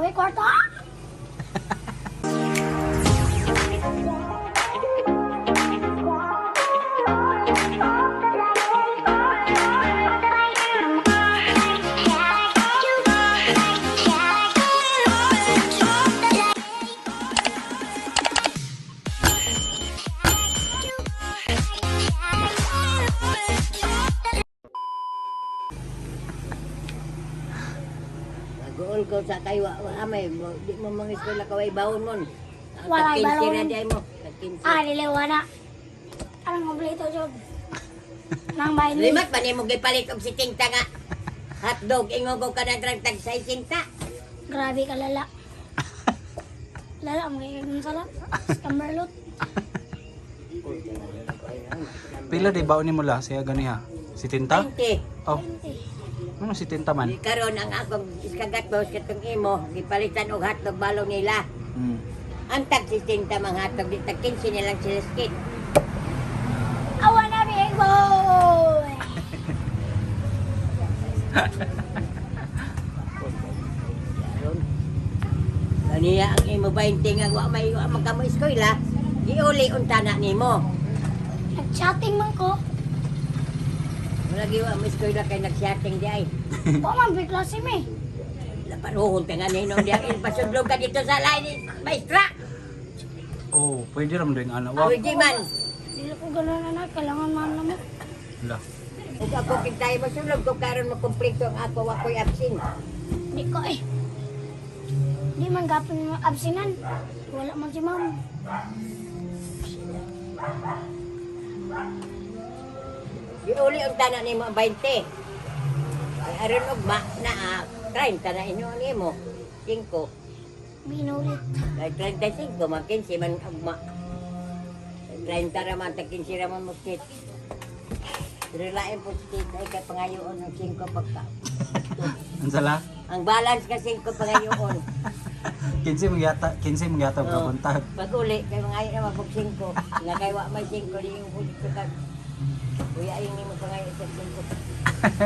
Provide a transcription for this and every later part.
may kwarto. Gool ko sa kayo, amay, di mo mga eskwela kaway bawon mo. Walay bawon. Day mo. Tag-15. Lilewa na. Anong kompleto, Job? Nang bayan ni. Limat ba ni mo gipalit og si Tingta nga? Hotdog, ingon ko ka na tag sa Tingta. Grabe ka, lala. Lala, ang gagawin sa lang. Stammerlot. Pila di baon ni mula siya ganiha? Si Tinta? 20. Oh, ano si Tinta man? Karon ang akong iskagat boss katong imo, gipalitan og hotdog balo nila. Hmm. Ang tag si Tingta mga hotdog, di tag 15 nilang sila skid. Awa na, big boy! Kaniya ang imo 20 nga wa may wa magkamo eskwela, giuli unta na nimo. Nag-chatting man ko. Wala giwa mo eskwela kay nag-chatting di ay. Po man, big klase me. Lapanuhon ka nga ninong di ay pasudlog ka dito sa line maestra. Oh, pwede ram doing ana. Wow. Pwede man. Dili ko ganun na, kailangan man naman. La. Ug ako kitay masulog ko karon makumpleto ang ako wako'y absent. Di ko eh. Di man gapon yung absinan. Wala man si ma'am. Giuli unta na nimo ang 20. Ay aron ugma na 30 na inyo nimo. 5. Binulit. Kay 35 man 15 man ugma. 30 raman tag 15 raman mo kit. Relain po kit ay kay pangayoon ng 5 pagka. Ansala? Ang balance ka 5 pangayoon. 15 magyata Oo. pabuntag. Pag uli, kay mga ayaw na mabog 5. Nga kay wa may 5, di yung huli ko ka. Kuya, ayun ni mo pa ngayon sa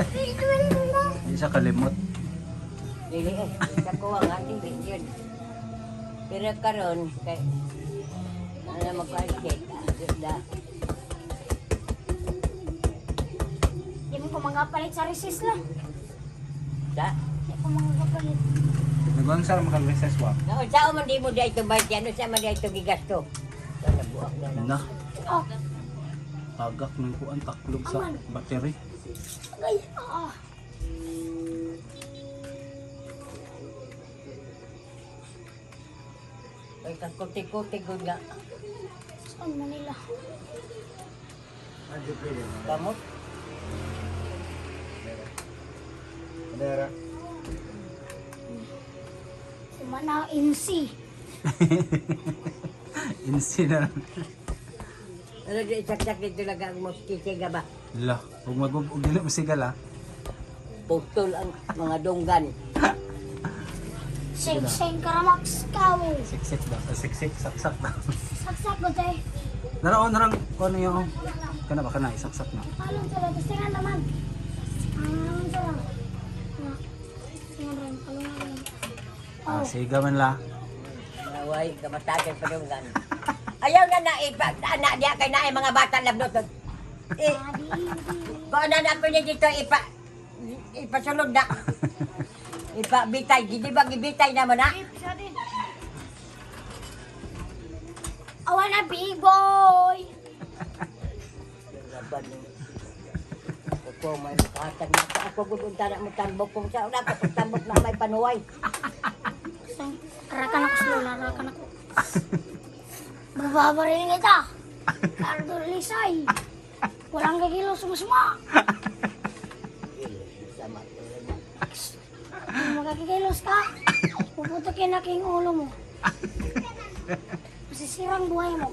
5. Di siya kalimot. Dili eh, sa kuha nga, dili yun. Pero karon kay, ano magkakit, da. Di mo ko magapalit sa recess lang. Da. Di ko magapalit. Nagwansar makag-recess wa. Naon, sao man di mo da ito bayad, ano sa man da ito gigasto? So, nabuak na lang. Na, Oh, agak ng kuan taklog sa battery. agay. Ah. Ay, kang kuti-kuti gud nga. Saan Manila? Kamot. Kumana MC. Insi na. Ano di saksak dito lang ang moskitiga ba? La, ug magug dili mo sigala. Putol ang mga dunggan. Sing-sing karamax kaw. Siksik ba? Siksik, saksak na. Saksak ko tayo. Naraon ano yung kana ba kana isaksak na. Palong sila. Gusto naman. Ang sila. Tingnan palong na lang. Ah, Oh. siga man la. Naway, kamatagan pa dunggan. Ayaw na naipag, anak diya kay naay mga bata labdot. Eh, kung ano na ko niya dito, ipasulod na. Ipabitay, di ba gibitay naman na? Awa na, big boy! Ako may makatag na ako. Ako gudunta na mo tambok kung sa una. Kapag tambok na may panuway. Rakan ako sila, rakan ako. Bababarilin kita! Cardo Lisay! Walang kagilo sumusuma! Sama. Kung magkakikilos ka, puputukin na king ulo mo. Masisirang buhay mo.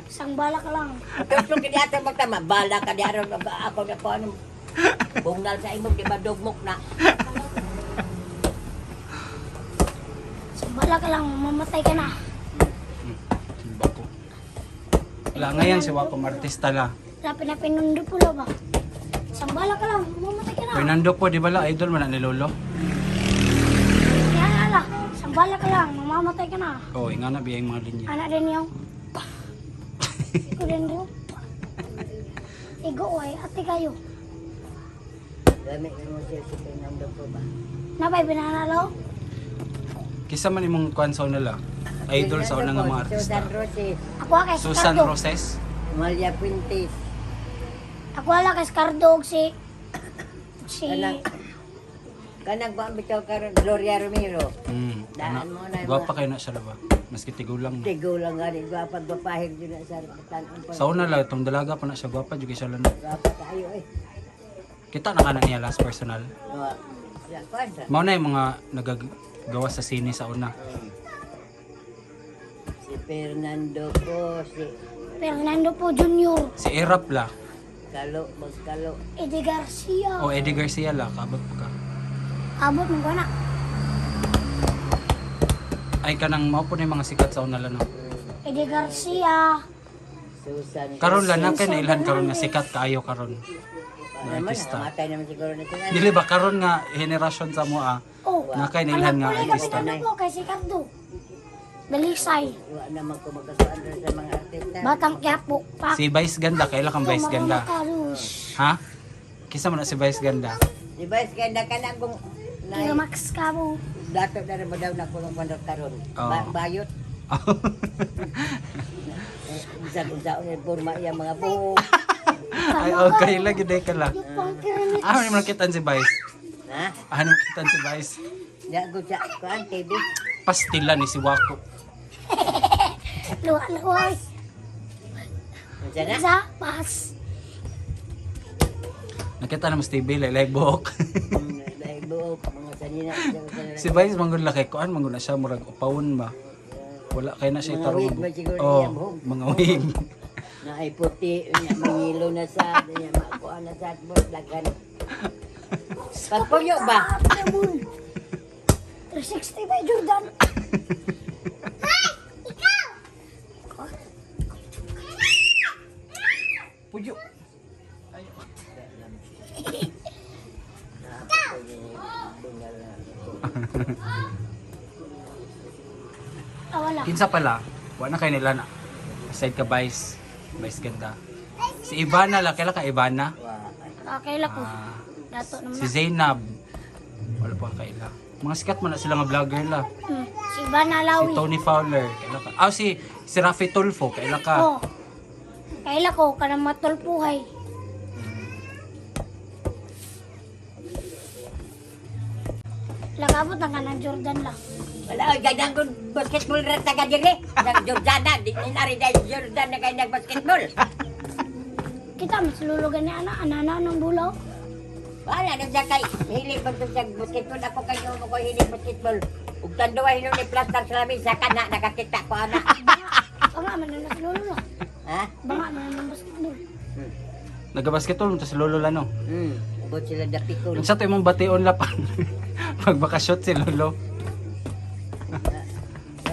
Isang bala ka lang. Tapos kung kini ato magtama, bala ka di aron ako na po anong bungal sa imong, di ba dugmok na. Isang bala ka lang, mamatay ka na. Bako. Wala ngayon si Wapong artista la. Lapin na pinundo pulo ba? Isang bala ka lang, mamatay ka na. Fernando po di ba la idol man ni Lolo? Kaya ala, sa Bala ka lang, mamamatay ka na. Oh, nga na biyay mga linya. Anak din yung Iko din yung Igo ay, ate kayo. Gamit mo siya si Fernando po ba? Nabay binanalo? Kisa man imong kuan sa nila. Idol sa unang mga artista. Susan Roses, Ako kay Susan Scardo. Roses. Malia Quintes, Ako wala kay Scardo og si kanang ba bitaw karon Gloria Romero. Daan mo na Gwapa kayo na siya ba? Maski tigulang na. Tigo lang gani gwapa gapahig jud na sa tan-on pa. Sa una lang, itong dalaga pa na siya gwapa, juga siya lang. Gwapa kayo eh. Kita na ka na niya last personal. Ya kwansa. Mao na yung mga nagagawa sa sine sa una. Si Fernando po, si Fernando po Jr. Si Erap la. Kalo, Magkalo. Eddie Garcia. O Eddie Garcia la, kabot pa ka. Abot mo ko na. Ay kanang mao po na yung mga sikat sa una lang. No? Eddie Garcia. Susan. Karon lang na kay nailhan karon nga sikat kaayo karon. Naman, artista. namatay naman siguro na sila. Dili ba karon nga henerasyon sa mo Oh. na kay nailhan nga Anak ko artista. na po kay si Cardo. Dalisay. Iwa naman ko magkasuan doon sa mga artista. Batang Quiapo. Pak. Si Vice Ganda, kaila kang Vice Ganda. Ha? Kisa man na si Vice Ganda. Di ba, kaya nakanang kong Max ka mo. dato na rin ba daw na kulong pandor karon. Oo. Bayot. Bisan kung saan yung forma iya mga buhok. Ay okay lagi day ka la. Yung pang pyramid. Ah, ni makitan si Vice. Ha? Ah, ni makitan si Vice. Di ako sa kuan TV. Pastila ni si Wako. Luwa-luwas. Diyan na. Sa pas. Nakita na mas TV live buhok. Dahil buhok, mga sanina. Si Vice manggod la kay kuan manggod na siya murag upawon ba. Wala kay na siya Mga tarong. wig ba siguro Oh, niya buhok? mga wig. Na ay puti, mangilo na sa, makuha na sa atbos, lagan. Pagpuyo ba? 360 by Jordan. Puyo. Ah, wala. Kinsa pala? Wala kay nila na. Aside ka Vice. Vice Ganda. Si Ivana la, kaila ka Ivana? Kaila ko. Ah, Dato naman. si Zainab. Wala pa kaila. Mga sikat man na sila nga vlogger la. Si Ivana Si Lawi. Tony Fowler, kaila ka. Ah, si Rafi Tulfo, kaila ka. Oh. Kaila ko kanang matulpuhay. Lagabot na kanang Jordan lang. Wala, ganyan kong basketball rin sa kadiri. Nang Jordana, di nari dahil Jordan na kayo nag-basketball. Kita mas lulugan ni ana ng bulaw. Wala, nang siya kay, hilig ba ito sa basketball? Ako kayo mo ko hilig basketball. Ug tanduwa hinog ni plaster sa lamin, saka na, nakakita ko anak. Banga man na sa lolo lang. Ha? Banga man na basketball. Nagabasketball mo to si Lolo Lano. Abot sila dapikol. Unsa to imong bation la pa. Magbakasyon si Lolo.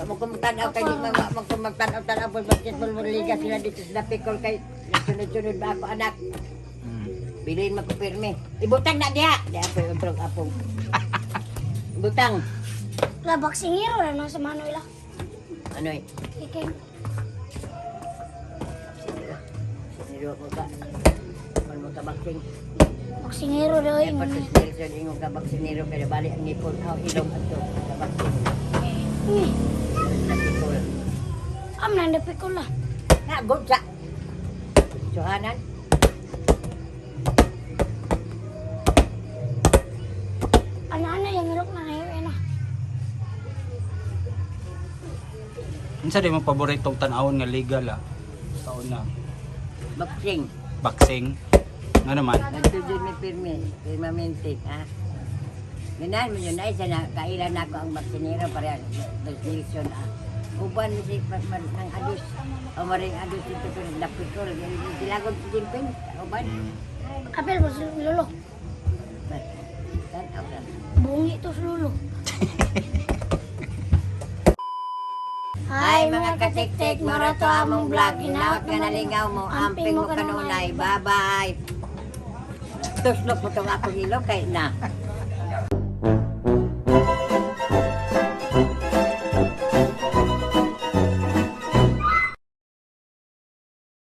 Mo kumtanaw kay di mo kumtanaw po basketball mo liga sila dito sa dapikol kay sunod-sunod ba ako anak. Bilin mo ko pirmi. Ibutang na diha. Diha po yung trog apong. Ibutang. La boxingero na nang sa Manuela. Ano eh? Ikin. Siniro ko ka. Kung mo kabaksin. Boxingero daw Ay, yun. patos Nelson, ingong kabaksinero kaya bali ang ngipon. Aw, ilong ato. Kabaksin. Dapikol. Am nang dapat ko la. Na, good sa. Johanan. Ana yung ilok na ngayon na. Unsa di mo paboritong tan-awon nga liga la? Taon na. Boxing. Boxing. Nga naman. Nagtudyo ni pirmi. Permanente, ha? Ganaan mo yun, ay sana kailan ako ang baksinero para Nelson, ha? Uban mo si ang adus. O maring adus dito ko napikol. Dilagod si Jimping. Uban. Apel ko sa lolo. Tanaw lang. Bungi to sa lolo. Hi mga katik-tik, marato among vlog. Hinaot nga nalingaw mo, amping mo kanunay. Bye-bye. Tuslok mo itong akong ilong kay na.